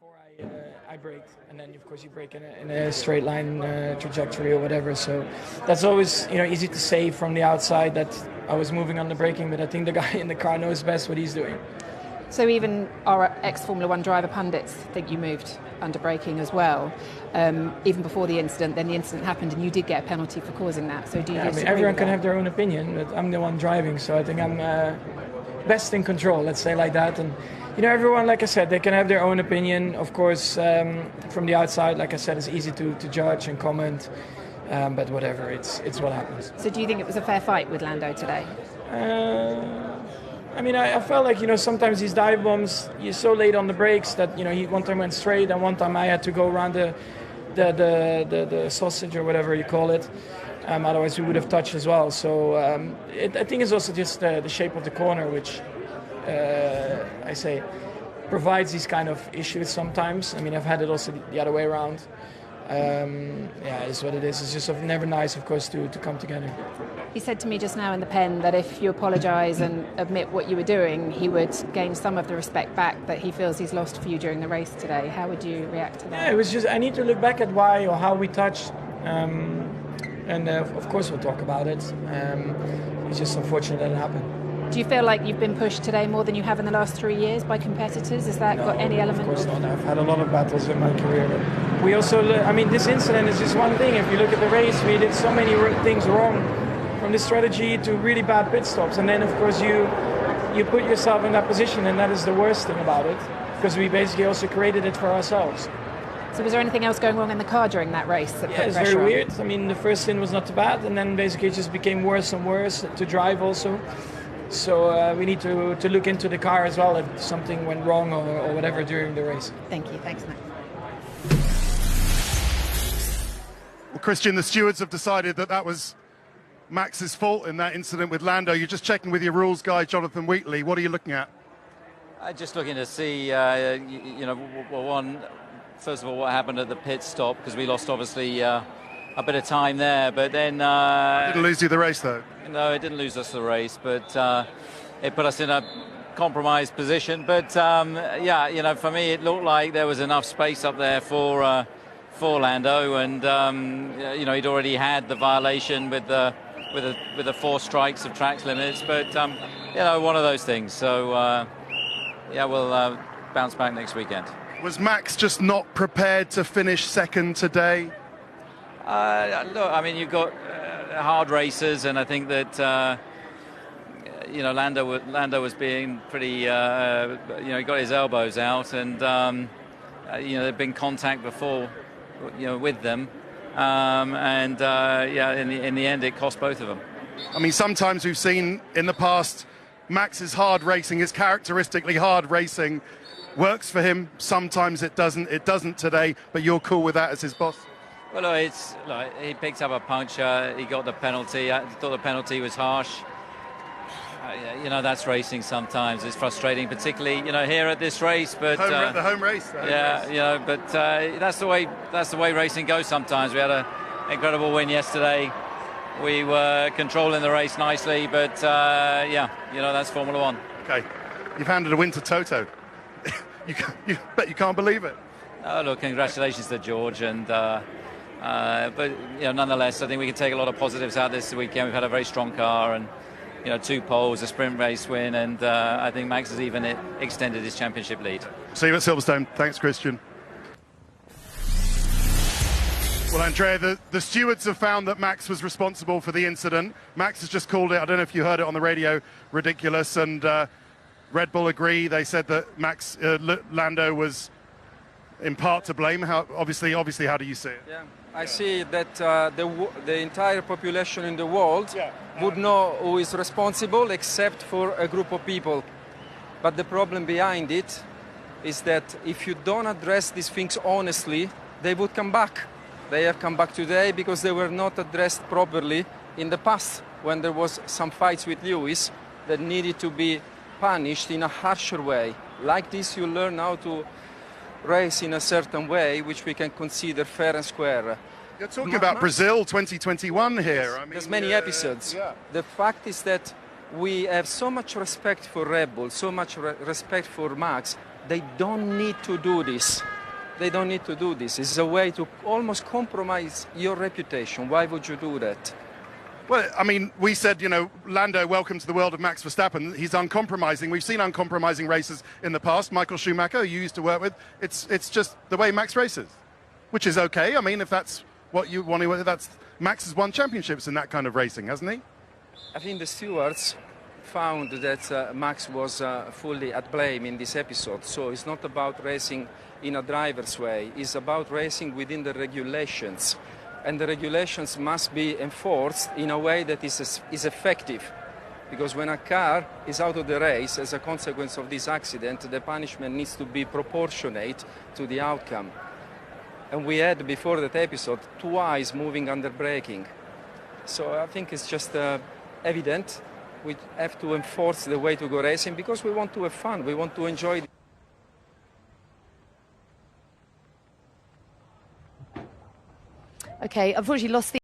before I braked, and then of course you brake in a straight line trajectory or whatever. So that's always easy to say from the outside that I was moving on the braking, but I think the guy in the car knows best what he's doing. So even our ex-Formula One driver pundits think you moved under braking as well, even before the incident. Then the incident happened, and you did get a penalty for causing that. So do you? Everyone can have their own opinion, but I'm the one driving, so I think I'm best in control. Let's say like that. And everyone, like I said, they can have their own opinion. Of course, from the outside, like I said, it's easy to judge and comment. But whatever, it's what happens. So do you think it was a fair fight with Lando today? I felt like, sometimes these dive bombs, you're so late on the brakes that, he one time went straight and one time I had to go around the sausage or whatever you call it. Otherwise we would have touched as well. So I think it's also just the shape of the corner, which I say provides these kind of issues sometimes. I've had it also the other way around. It's what it is. It's just never nice, of course, to come together. He said to me just now in the pen that if you apologise and admit what you were doing, he would gain some of the respect back that he feels he's lost for you during the race today. How would you react to that? Yeah, it was just I need to look back at why or how we touched, and of course we'll talk about it. It's just unfortunate that it happened. Do you feel like you've been pushed today more than you have in the last 3 years by competitors? Has that got any element? Of course not. I've had a lot of battles in my career. But we also, this incident is just one thing. If you look at the race, we did so many things wrong, from the strategy to really bad pit stops. And then, of course, you put yourself in that position, and that is the worst thing about it, because we basically also created it for ourselves. So was there anything else going wrong in the car during that race that put it's pressure very on? weird. The first stint was not too bad, and then basically it just became worse and worse to drive also. So we need to look into the car as well if something went wrong or whatever during the race. Thank you. Thanks, Max. Well, Christian, the stewards have decided that was Max's fault in that incident with Lando. You're just checking with your rules guy, Jonathan Wheatley. What are you looking at? Just looking to see, first of all, what happened at the pit stop, because we lost, obviously, a bit of time there. But then... didn't lose you the race, though. No, it didn't lose us the race, but it put us in a compromised position. But, for me, it looked like there was enough space up there for Lando. And, he'd already had the violation with the 4 strikes of track limits. But, one of those things. So, we'll bounce back next weekend. Was Max just not prepared to finish second today? Look, you've got hard racers, and I think that Lando was being pretty. He got his elbows out, and there'd been contact before, with them, in the end, it cost both of them. Sometimes we've seen in the past Max's hard racing, his characteristically hard racing, works for him. Sometimes it doesn't. It doesn't today, but you're cool with that as his boss. Well, it's like he picked up a puncture. He got the penalty. I thought the penalty was harsh. That's racing. Sometimes it's frustrating, particularly here at this race. But the home race. But that's the way racing goes. Sometimes we had an incredible win yesterday. We were controlling the race nicely, but that's Formula One. Okay, you've handed a win to Toto. you bet you can't believe it. Oh, look, congratulations to George, and but nonetheless, I think we can take a lot of positives out this weekend. We've had a very strong car, and 2 poles, a sprint race win, and I think Max has even extended his championship lead. See you at Silverstone. Thanks, Christian. Well, Andrea, the stewards have found that Max was responsible for the incident. Max has just called it, I don't know if you heard it on the radio, ridiculous, and Red Bull agree. They said that Lando was in part to blame. Obviously, how do you see it? Yeah, I see that the entire population in the world would know who is responsible, except for a group of people. But the problem behind it is that if you don't address these things honestly, they would come back. They have come back today because they were not addressed properly in the past, when there was some fights with Lewis that needed to be punished in a harsher way. Like this, you learn how to race in a certain way, which we can consider fair and square. You're talking about Brazil 2021 here. There's many episodes. Yeah. The fact is that we have so much respect for Red Bull, so much respect for Max. They don't need to do this. they don't need to do this. It's a way to almost compromise your reputation. Why would you do that? Well, I mean, we said, you know, Lando, welcome to the world of Max Verstappen. He's uncompromising. We've seen uncompromising races in the past. Michael Schumacher, who you used to work with, it's just the way Max races, which is okay. I mean, if that's what you want to, that's Max has won championships in that kind of racing, hasn't he? I think the stewards found that Max was fully at blame in this episode. So it's not about racing in a driver's way. It's about racing within the regulations. And the regulations must be enforced in a way that is effective. Because when a car is out of the race as a consequence of this accident, the punishment needs to be proportionate to the outcome. And we had, before that episode, twice moving under braking. So I think it's just evident we have to enforce the way to go racing because we want to have fun, we want to enjoy. Okay, I've already lost the